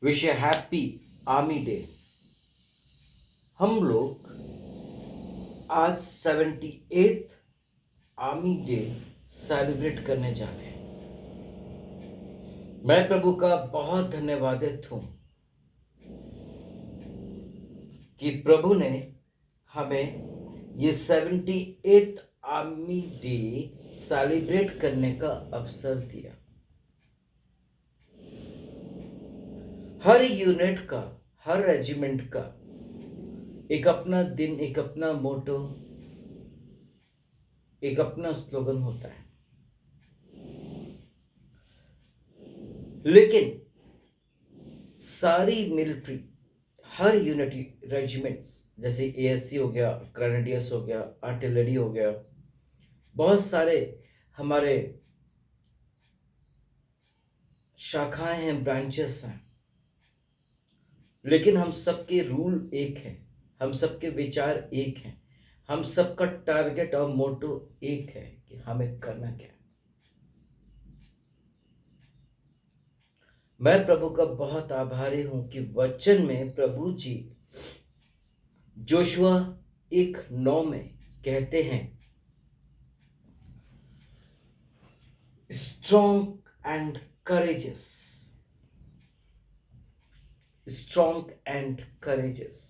Wish ए happy army day. हम लोग आज 78th आर्मी डे सेलिब्रेट करने जा रहे हैं। मैं प्रभु का बहुत धन्यवादित हूं कि प्रभु ने हमें ये 78th आर्मी डे सेलिब्रेट करने का अवसर दिया। हर यूनिट का, हर रेजिमेंट का एक अपना दिन, एक अपना मोटो, एक अपना स्लोगन होता है। लेकिन सारी मिलिट्री, हर यूनिटी रेजिमेंट्स जैसे एएससी हो गया, ग्रेनेडियर्स हो गया, आर्टिलरी हो गया, बहुत सारे हमारे शाखाएं हैं, ब्रांचेस हैं, लेकिन हम सबके रूल एक है, हम सबके विचार एक हैं, हम सबका टारगेट और मोटो एक है कि हमें करना क्या है। मैं प्रभु का बहुत आभारी हूं कि वचन में प्रभु जी जोशुआ 1:9 में कहते हैं, strong and courageous, strong and courageous.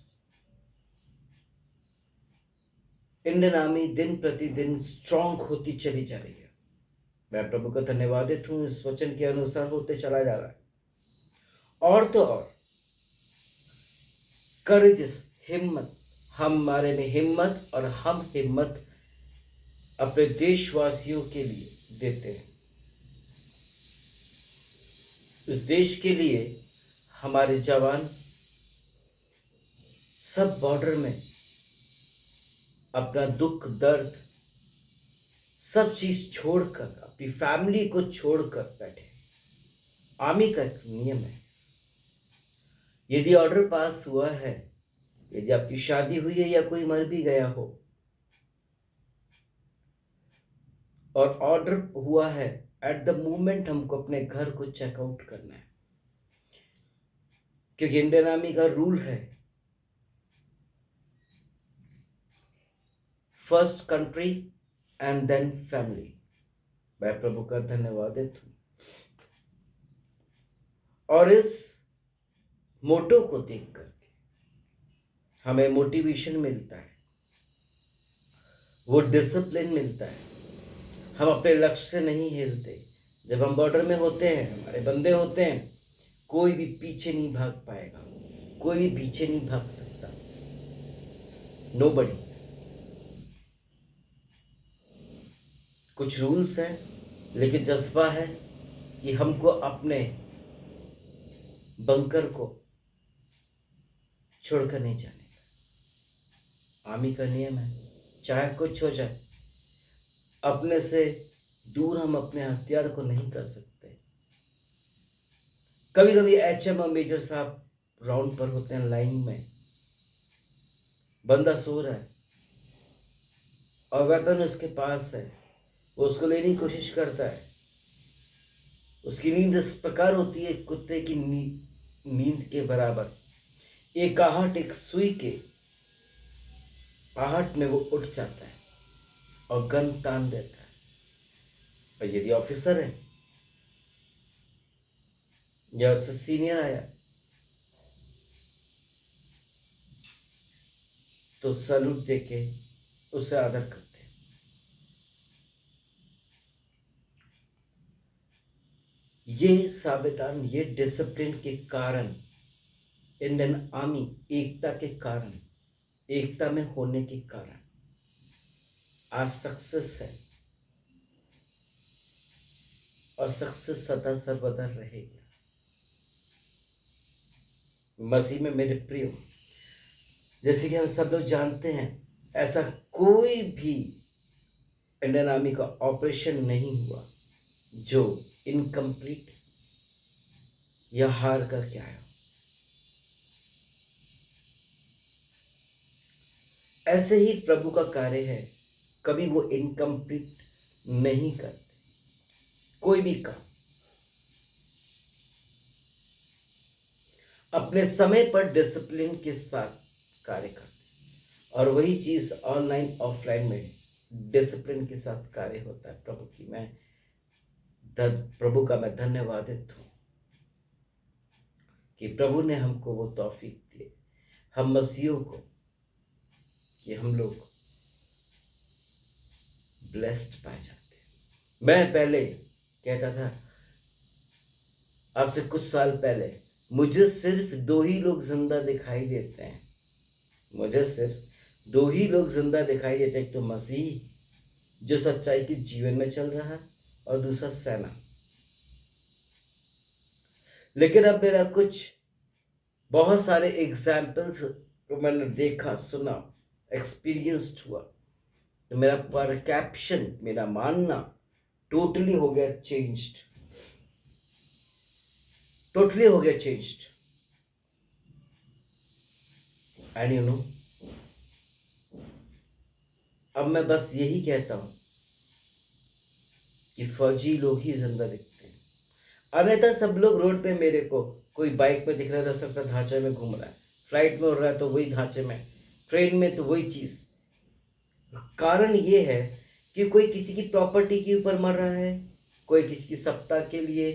Indian army दिन प्रतिदिन स्ट्रॉन्ग होती चली जा रही है। मैं प्रभु का धन्यवादित हूं, इस वचन के अनुसार होते चला जा रहा है। और तो और करेजियस, हिम्मत, हमारे में हिम्मत, और हम हिम्मत अपने देशवासियों के लिए देते हैं। इस देश के लिए हमारे जवान सब बॉर्डर में अपना दुख दर्द सब चीज छोड़कर, अपनी फैमिली को छोड़कर बैठे। आर्मी का एक नियम है, यदि ऑर्डर पास हुआ है, यदि आपकी शादी हुई है या कोई मर भी गया हो और ऑर्डर हुआ है, एट द मोमेंट हमको अपने घर को चेकआउट करना है। क्योंकि इंडियन आर्मी का रूल है, first country and then family. मैं प्रभु का धन्यवादित हूं और इस मोटो को देख करके हमें मोटिवेशन मिलता है, वो डिसिप्लिन मिलता है। हम अपने लक्ष्य से नहीं हिलते। जब हम बॉर्डर में होते हैं, हमारे बंदे होते हैं, कोई भी पीछे नहीं भाग पाएगा, कोई भी पीछे नहीं भाग सकता। नोबडी। कुछ रूल्स हैं, लेकिन जज्बा है कि हमको अपने बंकर को छोड़कर नहीं जाने का। आर्मी का नियम है, चाहे कुछ हो जाए, अपने से दूर हम अपने हथियार को नहीं कर सकते। कभी कभी एचएम और मेजर साहब राउंड पर होते हैं, लाइन में बंदा सो रहा है और वेपन उसके पास है, वो उसको लेने की कोशिश करता है। उसकी नींद इस प्रकार होती है, कुत्ते की नींद के बराबर। एक आहट, एक सुई के आहट में वो उठ जाता है और गन तान देता है। और यदि ऑफिसर है या उससे सीनियर आया तो सैल्यूट देके उसे आदर करते हैं। ये साबितान, ये डिसिप्लिन के कारण, इंडियन आर्मी एकता के कारण, एकता में होने के कारण आज सक्सेस है और सक्सेस सदा सर्वदा रहेगी। मसीह में मेरे प्रिय, जैसे कि हम सब लोग जानते हैं, ऐसा कोई भी इंडियन आर्मी का ऑपरेशन नहीं हुआ जो इनकम्प्लीट या हार करके आया। ऐसे ही प्रभु का कार्य है, कभी वो इनकम्प्लीट नहीं करते कोई भी काम। अपने समय पर डिसिप्लिन के साथ कार्य करते हैं, और वही चीज़ ऑनलाइन ऑफलाइन में डिसिप्लिन के साथ कार्य होता है। प्रभु का मैं धन्यवादित हूँ कि प्रभु ने हमको वो तौफीक दी, हम मसीहों को, कि हम लोग ब्लेस्ड पाए जाते हैं। मैं पहले कहता था, आज से कुछ साल पहले, मुझे सिर्फ 2 ही लोग जिंदा दिखाई देते हैं। मुझे सिर्फ 2 ही लोग जिंदा दिखाई देते हैं, एक तो मसीह जो सच्चाई के जीवन में चल रहा है, और दूसरा सेना। लेकिन अब मेरा कुछ बहुत सारे एग्जाम्पल्स को मैंने देखा, सुना, एक्सपीरियंस्ड हुआ, तो मेरा परसेप्शन, मेरा मानना टोटली हो गया चेंज्ड, टोटली हो गया चेंज्ड। एंड यू नो, अब मैं बस यही कहता हूं कि फौजी लोग ही जिंदा दिखते हैं, अन्यथा सब लोग रोड पे मेरे को, कोई बाइक में दिख रहा है 10 रुपये ढांचे में घूम रहा है, फ्लाइट में उड़ रहा है तो वही ढांचे में, ट्रेन में तो वही चीज। कारण ये है कि कोई किसी की प्रॉपर्टी के ऊपर मर रहा है, कोई किसी की सत्ता के लिए,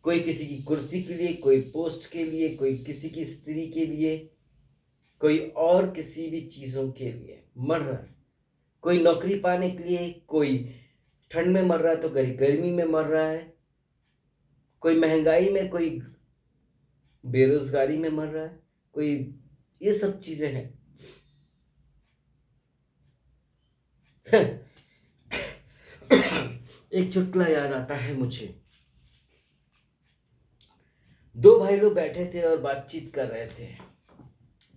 कोई किसी की कुर्सी के लिए, कोई पोस्ट के लिए, कोई किसी की स्त्री के लिए, कोई और किसी भी चीजों के लिए मर रहा है। कोई नौकरी पाने के लिए, कोई ठंड में मर रहा है तो गर्मी में मर रहा है, कोई महंगाई में, कोई बेरोजगारी में मर रहा है, कोई, ये सब चीजें हैं। एक चुटकुला याद आता है मुझे। 2 भाई लोग बैठे थे और बातचीत कर रहे थे,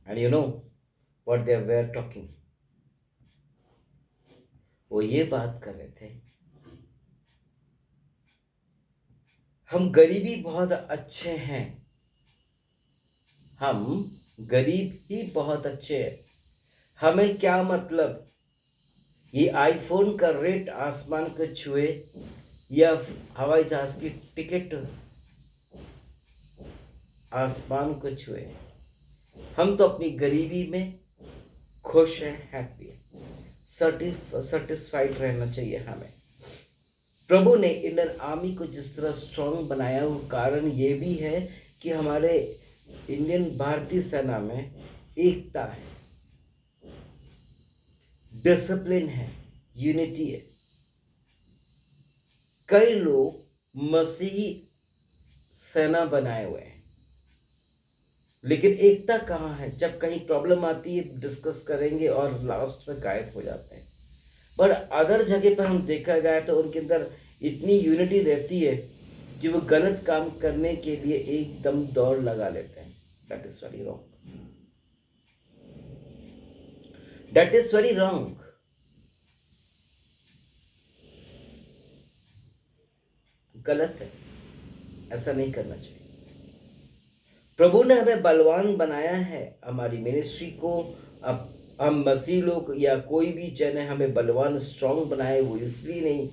and you know what they were talking. वो ये बात कर रहे थे, हम गरीबी बहुत अच्छे हैं, हम गरीब ही बहुत अच्छे हैं, हमें क्या मतलब ये आईफोन का रेट आसमान को छुए या हवाई जहाज की टिकट आसमान को छुए, हम तो अपनी गरीबी में खुश हैं, हैप्पी है, सेटिस्फाइड रहना चाहिए हमें। प्रभु ने इंडियन आर्मी को जिस तरह स्ट्रांग बनाया, वो कारण ये भी है कि हमारे इंडियन भारतीय सेना में एकता है, डिसिप्लिन है, यूनिटी है। कई लोग मसीही सेना बनाए हुए हैं, लेकिन एकता कहाँ है? जब कहीं प्रॉब्लम आती है डिस्कस करेंगे और लास्ट में गायब हो जाते हैं। पर अदर जगह पर हम देखा जाए तो उनके अंदर इतनी यूनिटी रहती है कि वो गलत काम करने के लिए एकदम दौड़ लगा लेते हैं। That is very wrong, that is very wrong. गलत है, ऐसा नहीं करना चाहिए। प्रभु ने हमें बलवान बनाया है, हमारी मिनिस्ट्री को। अब हम मसीह लोग या कोई भी जन है, हमें बलवान स्ट्रांग बनाए, वो इसलिए नहीं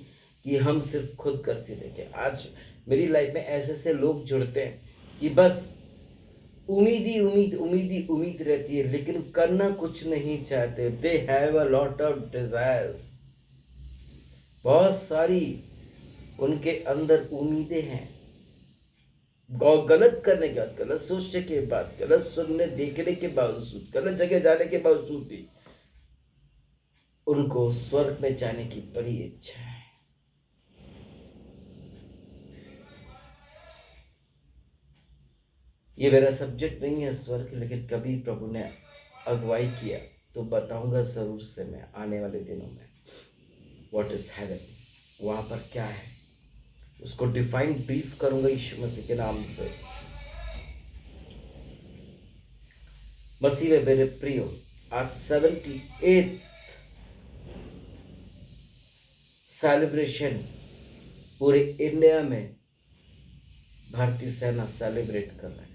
कि हम सिर्फ खुद कर से देखें। आज मेरी लाइफ में ऐसे ऐसे लोग जुड़ते हैं कि बस उम्मीद ही उम्मीद, उम्मीद ही उम्मीद रहती है, लेकिन करना कुछ नहीं चाहते। They have a lot of desires, बहुत सारी उनके अंदर उम्मीदें हैं, और गलत करने के बाद, गलत सोचने के बाद, गलत सुनने देखने के बावजूद, गलत जगह जाने के बावजूद भी उनको स्वर्ग में जाने की बड़ी इच्छा है। ये मेरा सब्जेक्ट नहीं है स्वर्ग, लेकिन कभी प्रभु ने अगुवाई किया तो बताऊंगा जरूर से मैं आने वाले दिनों में। व्हाट इज हेवन, वहां पर क्या है, उसको डिफाइन ब्रीफ करूंगा यीशु मसीह के नाम से। मसीह में मेरे प्रियो, आज 78 सेलिब्रेशन पूरे इंडिया में भारतीय सेना सेलिब्रेट कर रहे हैं।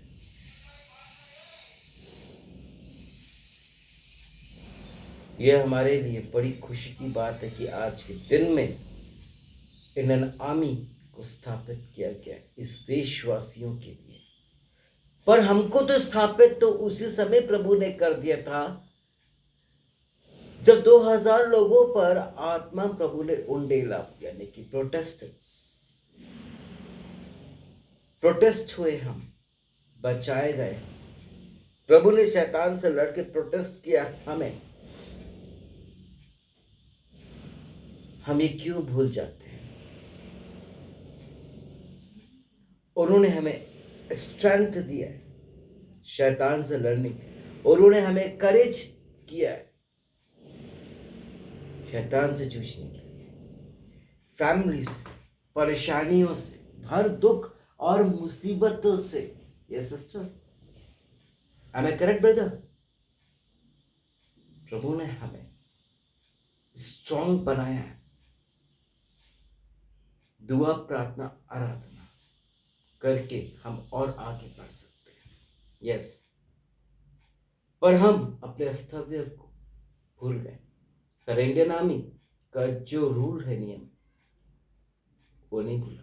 यह हमारे लिए बड़ी खुशी की बात है कि आज के दिन में इंडियन आर्मी को स्थापित किया गया इस देशवासियों के लिए। पर हमको तो स्थापित तो उसी समय प्रभु ने कर दिया था जब 2000 लोगों पर आत्मा प्रभु ने उंडेला, यानी कि प्रोटेस्ट हुए, हम बचाए गए। प्रभु ने शैतान से लड़के प्रोटेस्ट किया हमें। हम ये क्यों भूल जाते हैं? उन्होंने हमें स्ट्रेंथ दिया है शैतान से लड़ने की, उन्होंने हमें करेज किया है शैतान से जूझने के लिए, फैमिली से, परेशानियों से, हर दुख और मुसीबतों से। ये sister, am I correct brother? प्रभु ने हमें स्ट्रॉन्ग बनाया है, दुआ, प्रार्थना, आराधना करके हम और आगे बढ़ सकते हैं। यस, पर हम अपने कर्तव्य को भूल गए। पर इंडियन आर्मी का जो रूल है, नियम, वो नहीं भूला।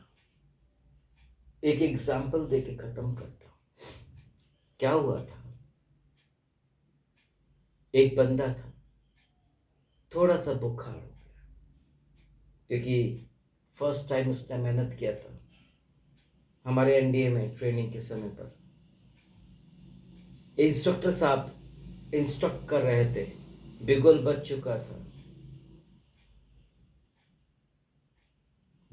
एक एग्जाम्पल देके खत्म करता हूं। क्या हुआ था, एक बंदा था, थोड़ा सा बुखार हो गया, क्योंकि फर्स्ट टाइम उसने मेहनत किया था हमारे एनडीए में ट्रेनिंग के समय पर। इंस्ट्रक्टर साहब इंस्ट्रक्ट कर रहे थे, बिगुल बज चुका था,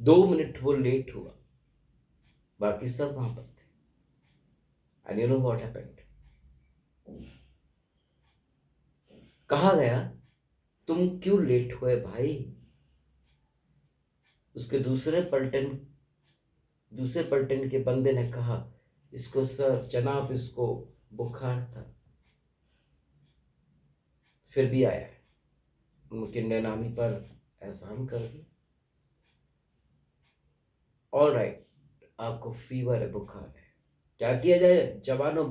2 मिनट वो लेट हुआ, बाकी सब वहां पर थे। And you know what happened? कहा गया, तुम क्यों लेट हुए भाई? उसके दूसरे पलटन के बंदे ने कहा, इसको सर जनाब, इसको बुखार था, फिर भी आया है। उनके नामी पर एहसान कर दिया। ऑल राइट, आपको फीवर है, बुखार है, क्या किया जाए जवानों?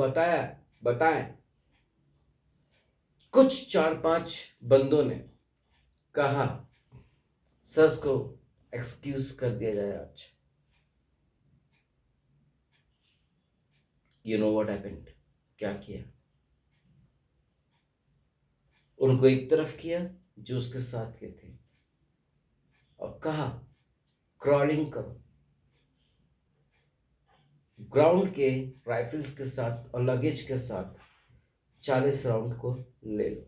बताएं। कुछ 4-5 बंदों ने कहा, सर को एक्सक्यूज कर दिया जाए आज। You know what happened? क्या किया? उनको एक तरफ किया जो उसके साथ के थे, और कहा, क्रॉलिंग करो, ग्राउंड के राइफल्स के साथ और लगेज के साथ 40 राउंड को ले लो।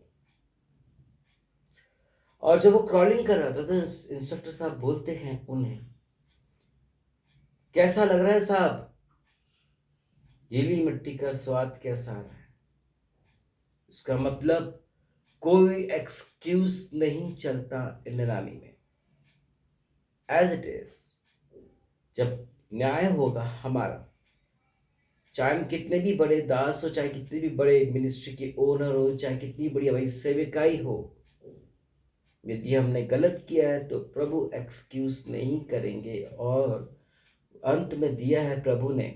और जब वो क्रॉलिंग कर रहा था तो इंस्ट्रक्टर साहब बोलते हैं उन्हें, कैसा लग रहा है साहब? गीली मिट्टी का स्वाद कैसा आ रहा है? इसका मतलब कोई एक्सक्यूज नहीं चलता इंडियन आर्मी में। एज इट इज, जब न्याय होगा हमारा, चाहे हम कितने भी बड़े दास हो, चाहे कितने भी बड़े मिनिस्ट्री के ओनर हो, चाहे कितनी बड़ी हमारी सेविकाई हो, यदि हमने गलत किया है तो प्रभु एक्सक्यूज नहीं करेंगे। और अंत में दिया है प्रभु ने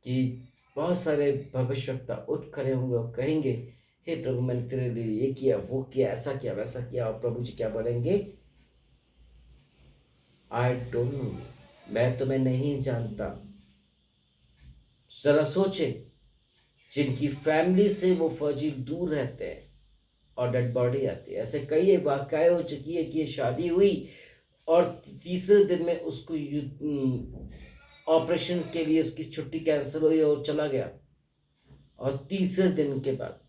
कि बहुत सारे भविष्यवक्ता उठ खड़े होंगे और कहेंगे, हे प्रभु, मैंने तेरे लिए ये किया, वो किया, ऐसा किया, वैसा किया। और प्रभु जी क्या बोलेंगे? आई डोंट नो, मैं तुम्हें नहीं जानता। जरा सोचे, जिनकी फैमिली से वो फौजी दूर रहते हैं और डेड बॉडी आती है। ऐसे कई वाकई हो चुकी है कि ये शादी हुई और तीसरे दिन में उसको ऑपरेशन के लिए उसकी छुट्टी कैंसिल हुई और चला गया, और तीसरे दिन के बाद,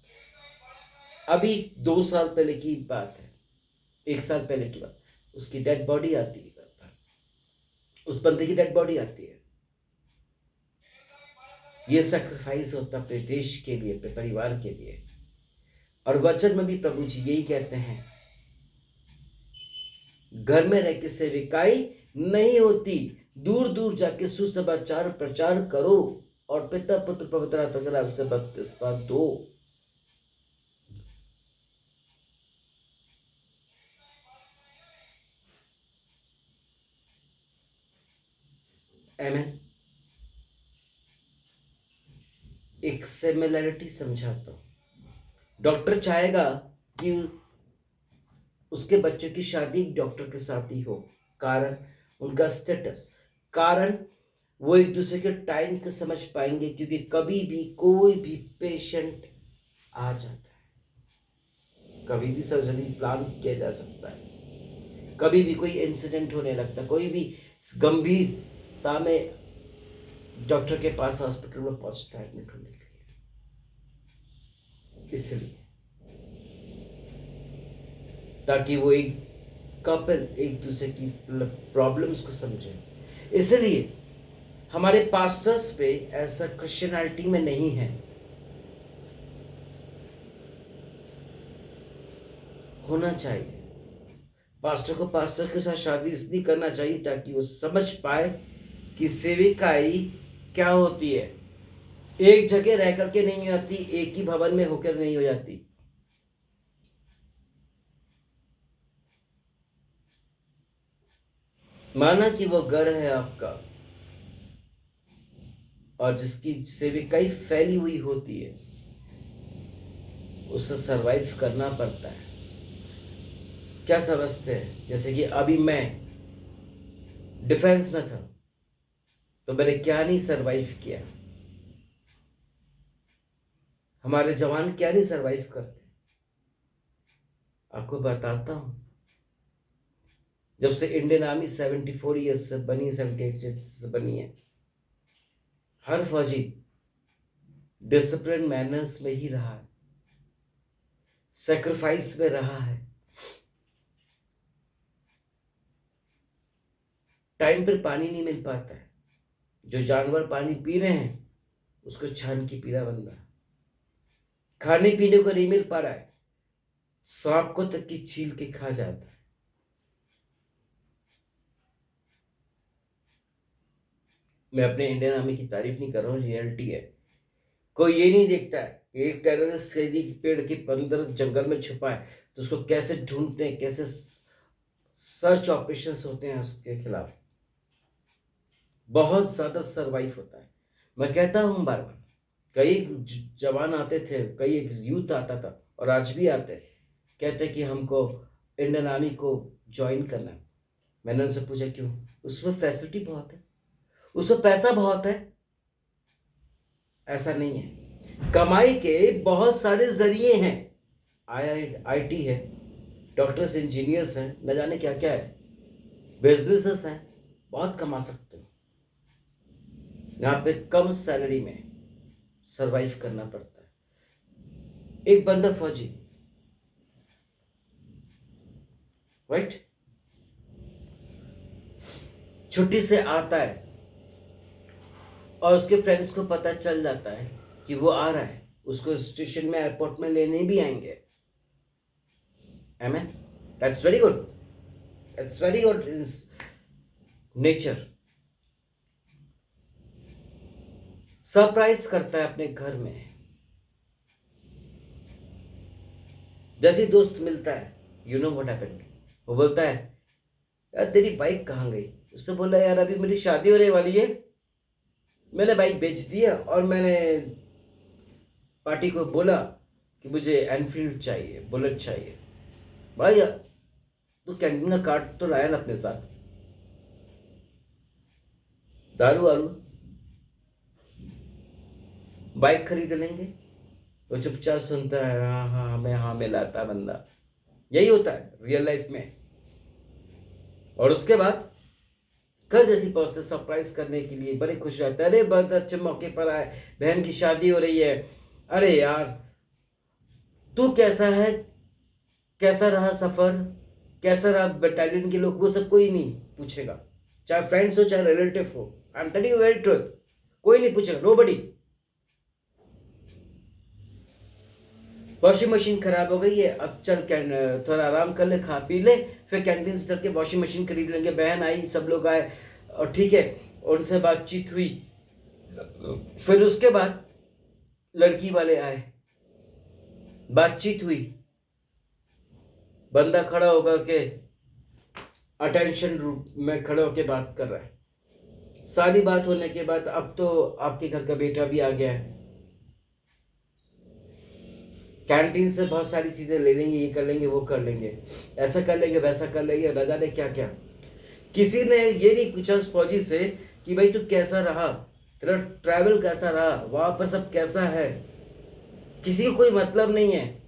अभी 2 साल पहले की बात है, 1 साल पहले की बात, उसकी डेड बॉडी आती है, उस बंदे की डेड बॉडी आती है। ये सैक्रिफाइस होता अपने देश के लिए, अपने परिवार के लिए। और वचन में भी प्रभु जी यही कहते हैं, घर में रह के सेविकाई नहीं होती, दूर दूर जाके सुसमाचार प्रचार करो और पिता पुत्र पवित्र आत्मा के नाम से बपतिस्मा दो। आमीन। एक सिमिलरिटी समझाता हूं। डॉक्टर चाहेगा कि उसके बच्चे की शादी डॉक्टर के साथ ही हो, कारण उनका स्टेटस, कारण वो एक दूसरे के टाइम को समझ पाएंगे, क्योंकि कभी भी कोई भी पेशेंट आ जाता है, कभी भी सर्जरी प्लान किया जा सकता है, कभी भी कोई इंसिडेंट होने लगता है, कोई भी गंभीरता में डॉक्टर के पास हॉस्पिटल में पहुंचता है एडमिट होने के लिए। इसलिए ताकि वो एक कपल एक दूसरे की प्रॉब्लम्स को समझे, इसलिए हमारे पास्टर्स पे ऐसा क्रिश्चियनिटी में नहीं है। होना चाहिए, पास्टर को पास्टर के साथ शादी इसलिए करना चाहिए ताकि वो समझ पाए कि सेविकाई क्या होती है। एक जगह रह करके नहीं आती, एक ही भवन में होकर नहीं हो जाती। माना कि वो घर है आपका और जिसकी सेविकाई फैली हुई होती है, उससे सरवाइव करना पड़ता है। क्या समझते हैं? जैसे कि अभी मैं डिफेंस में था तो मैंने क्या नहीं सरवाइव किया, हमारे जवान क्या नहीं सरवाइव करते। आपको बताता हूं, जब से इंडियन आर्मी 74 ईयर्स से बनी, 78 से बनी है, हर फौजी डिसिप्लिन मैनर्स में ही रहा है, सेक्रीफाइस में रहा है, टाइम पर पानी नहीं मिल पाता है, जो जानवर पानी पी रहे हैं उसको छान की पीला बंदा, खाने पीने को नहीं मिल पा रहा है, सांप को तक की छील के खा जाता है। मैं अपने इंडियन आर्मी की तारीफ नहीं कर रहा हूँ, रियलिटी है। कोई ये नहीं देखता है कि एक टेररिस्ट कैदी पेड़ के अंदर जंगल में छुपा है तो उसको कैसे ढूंढते हैं, कैसे सर्च ऑपरेशंस होते हैं उसके खिलाफ, बहुत ज्यादा सरवाइव होता है। मैं कहता हूं बार बार, कई जवान आते थे, कई एक यूथ आता था और आज भी आते, कहते कि हमको इंडियन आर्मी को ज्वाइन करना है। मैंने उनसे पूछा क्यों? उसमें फैसिलिटी बहुत है, उसमें पैसा बहुत है। ऐसा नहीं है, कमाई के बहुत सारे जरिए हैं, आईटी है, डॉक्टर्स इंजीनियर्स हैं, न जाने क्या क्या है, बिजनेसेस हैं, बहुत कमा सकते हो। यहाँ पे कम सैलरी में सरवाइव करना पड़ता है। एक बंदा फौजी, राइट, छुट्टी से आता है और उसके फ्रेंड्स को पता चल जाता है कि वो आ रहा है, उसको स्टेशन में, एयरपोर्ट में लेने भी आएंगे। Amen? That's very good. That's very good in nature. Surprise करता है अपने घर में। जैसे दोस्त मिलता है, यू नो व्हाट हैपेंड, वो बोलता है यार तेरी बाइक कहाँ गई? उससे बोला यार अभी मेरी शादी होने वाली है, मैंने बाइक बेच दिया और मैंने पार्टी को बोला कि मुझे एनफील्ड चाहिए, बुलेट चाहिए। भाई तो कैंटीन का कार्ड तो लाया ना अपने साथ, दारू वारू, बाइक खरीद लेंगे। वो चुपचाप सुनता है, हाँ मैं लाता बंदा। यही होता है रियल लाइफ में। और उसके बाद घर जैसी पहुंचते सरप्राइज करने के लिए बड़े खुश रहते हैं, अरे बहुत अच्छे मौके पर आए, बहन की शादी हो रही है, अरे यार तू कैसा है, कैसा रहा सफर, कैसा रहा बटालियन के लोग, वो सब कोई नहीं पूछेगा, चाहे फ्रेंड्स हो चाहे रिलेटिव हो। I am telling you very truth, कोई नहीं पूछेगा, नोबडी। वॉशिंग मशीन खराब हो गई है, अब चल थोड़ा आराम कर ले, खा पी ले, फिर कैंटीन से चल के वॉशिंग मशीन खरीद लेंगे। बहन आई, सब लोग आए और ठीक है, उनसे बातचीत हुई, फिर उसके बाद लड़की वाले आए, बातचीत हुई, बंदा खड़ा होकर के अटेंशन रूप में खड़े होकर बात कर रहा है। सारी बात होने के बाद अब तो आपके घर का बेटा भी आ गया है, कैंटीन से बहुत सारी चीजें ले लेंगे, ये कर लेंगे, वो कर लेंगे, ऐसा कर लेंगे, वैसा कर लेंगे, न जाने क्या क्या। किसी ने ये नहीं पूछा उस फौजी से कि भाई तू कैसा रहा, तेरा ट्रैवल कैसा रहा, वहां पर सब कैसा है, किसी को कोई मतलब नहीं है।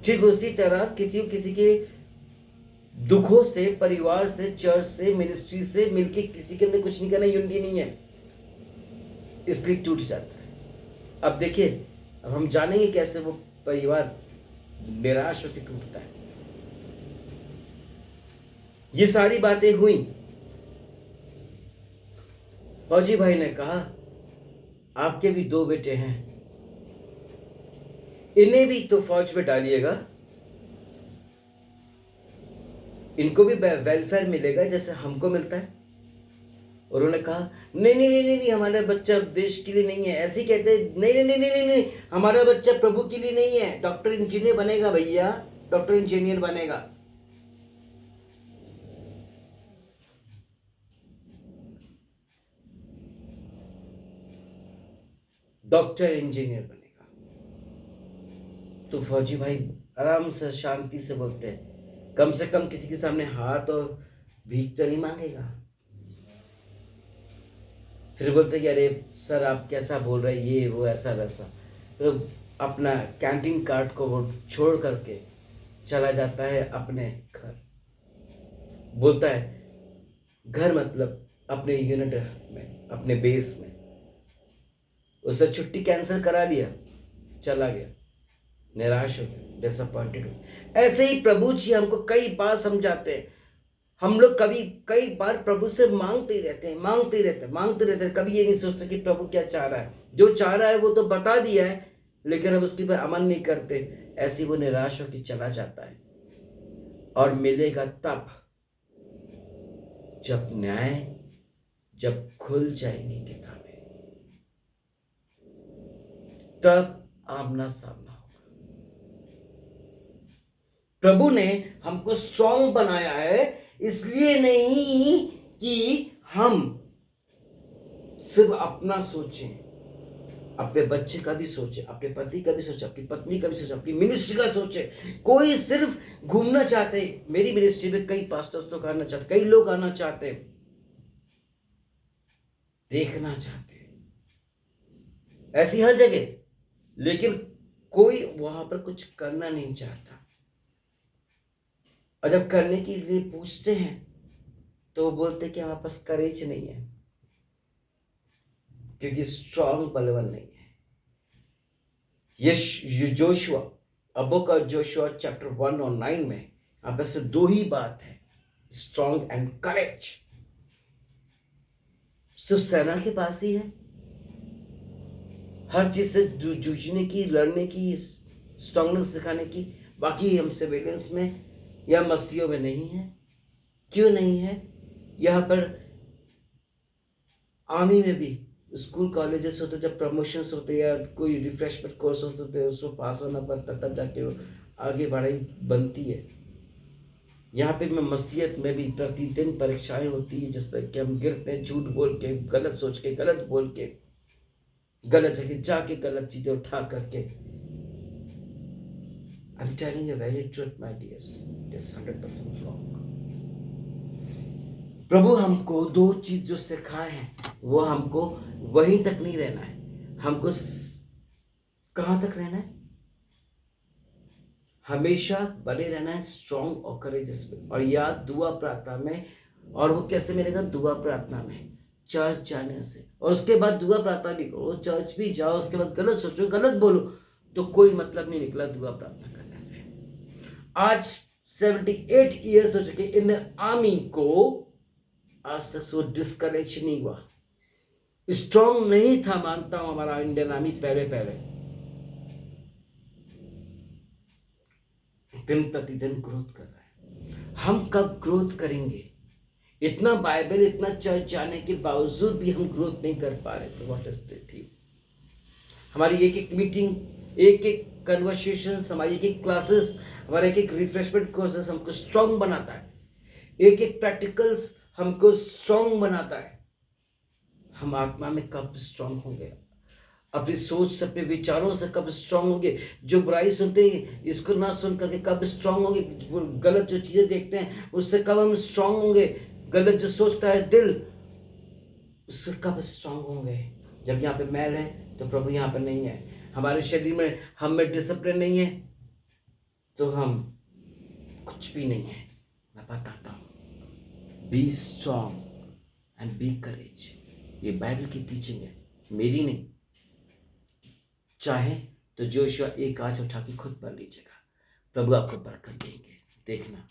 ठीक उसी तरह किसी को किसी के दुखों से, परिवार से, चर्च से, मिनिस्ट्री से मिलके किसी के अंदर कुछ नहीं करना, यूनिटी नहीं है, इसलिए टूट जाता है। अब देखिए, अब हम जानेंगे कैसे वो परिवार निराश होकर टूटता है। ये सारी बातें हुई। फौजी भाई ने कहा, आपके भी 2 बेटे हैं, इन्हें भी तो फौज में डालिएगा, इनको भी वेलफेयर मिलेगा जैसे हमको मिलता है। और उन्होंने कहा, नहीं नहीं नहीं नहीं नहीं, हमारा बच्चा देश के लिए नहीं है। ऐसे ही कहते, नहीं नहीं नहीं नहीं नहीं नहीं, हमारा बच्चा प्रभु के लिए नहीं है, डॉक्टर इंजीनियर बनेगा भैया, डॉक्टर इंजीनियर बनेगा। डॉक्टर इंजीनियर बनेगा। तो फौजी भाई आराम से शांति से बोलते हैं, कम से कम किसी के सामने हाथ और भीख तो नहीं मांगेगा। फिर बोलते कि अरे सर आप कैसा बोल रहे हैं, ये वो ऐसा वैसा। तो अपना कैंटीन कार्ड को वो छोड़ करके चला जाता है अपने घर। बोलता है, घर मतलब अपने यूनिट में, अपने बेस में। उससे छुट्टी कैंसिल करा लिया, चला गया, निराश हो गया, डिसअपॉइंटेड हो गया। ऐसे ही प्रभु जी हमको कई बार समझाते हैं। हम लोग कई बार प्रभु से मांगते ही रहते हैं, मांगते रहते हैं। कभी ये नहीं सोचते कि प्रभु क्या चाह रहा है। जो चाह रहा है वो तो बता दिया है, लेकिन हम उसके पर अमल नहीं करते। ऐसे वो निराश होकर चला जाता है। और मिलेगा तब जब खुल जाएंगी किताबें, तब आमना सामना होगा। प्रभु ने हमको स्ट्रांग बनाया है, इसलिए नहीं कि हम सिर्फ अपना सोचें, अपने बच्चे का भी सोचे, अपने पति का भी सोचे, अपनी पत्नी का भी सोचे, अपनी मिनिस्ट्री का सोचे। कोई सिर्फ घूमना चाहते, मेरी मिनिस्ट्री में कई पास्टर्स लोग आना चाहते, कई लोग आना चाहते, देखना चाहते, ऐसी हर जगह, लेकिन कोई वहां पर कुछ करना नहीं चाहता। और जब करने के लिए पूछते हैं तो वो बोलते कि हमारे पास करेज नहीं है, क्योंकि स्ट्रांग बलवान नहीं है। ये जोशुआ, अबो का जोशुआ चैप्टर 1 और 9 में आप ऐसे 2 ही बात है, स्ट्रांग एंड करेज। सिर्फ सेना के पास ही है हर चीज से जूझने की, लड़ने की, स्ट्रांगनेस दिखाने की। बाकी हम सिविलियंस में या मसीहों में नहीं है। क्यों नहीं है? यहाँ पर आर्मी में भी स्कूल कॉलेजेस होते, जब प्रमोशंस होते या कोई रिफ्रेशमेंट कोर्स होते हैं, उसको पास होना पड़ता, तब जाके वो आगे बढ़ाई बनती है। यहाँ पे मैं मसीहत में भी प्रतिदिन परीक्षाएं होती है, जिस पर कि हम गिरते हैं, झूठ बोल के, गलत सोच के, गलत बोल के, गलत जगह जाके, गलत चीजें उठा करके। I'm telling you very truth, my dears. It is 100% wrong. प्रभु हमको 2 चीज जो सिखाए हैं, वो हमको वहीं तक नहीं रहना है। हमको कहां तक रहना है? हमेशा बने रहना है स्ट्रॉन्ग और करेजियस में। और याद, दुआ प्रार्थना में। और वो कैसे मिलेगा? दुआ प्रार्थना में, चर्च जाने से। और उसके बाद दुआ प्रार्थना भी करो, चर्च भी जाओ, उसके बाद गलत सोचो, गलत बोलो, तो कोई मतलब नहीं निकला दुआ प्रार्थना करने से। आज 78 ईयर्स हो चुके इन आर्मी को, आज तक वो डिस्करेज नहीं हुआ, स्ट्रॉन्ग नहीं था। मानता हूं हमारा इंडियन आर्मी पहले दिन प्रतिदिन ग्रोथ कर रहा है। हम कब ग्रोथ करेंगे? इतना बाइबल, इतना चर्च जाने के बावजूद भी हम ग्रोथ नहीं कर पा रहे, तो व्हाट इज द थिंग? हमारी एक एक मीटिंग, एक एक कन्वर्सेशन, हमारी एक एक क्लासेस, हमारे एक एक रिफ्रेशमेंट कोर्सेस हमको स्ट्रॉन्ग बनाता है। एक एक प्रैक्टिकल्स हमको स्ट्रॉन्ग बनाता है। हम आत्मा में कब स्ट्रॉन्ग होंगे? अपनी सोच से, अपने विचारों से कब स्ट्रॉन्ग होंगे? जो बुराई सुनते हैं, इसको ना सुन करके कब स्ट्रॉन्ग होंगे? गलत जो चीजें देखते हैं, उससे कब हम स्ट्रॉन्ग होंगे? गलत जो सोचता है दिल, उससे कब स्ट्रांग होंगे? जब यहाँ पे मैल है तो प्रभु यहाँ पे नहीं है। हमारे शरीर में, हम में डिसिप्लिन नहीं है तो हम कुछ भी नहीं है। मैं बताता हूँ, बी स्ट्रांग एंड बी करेज। ये बाइबल की टीचिंग है, मेरी नहीं। चाहे तो जोशुआ 1 आज उठा के खुद पढ़ लीजिएगा, प्रभु आपको बरकत देंगे। देखना।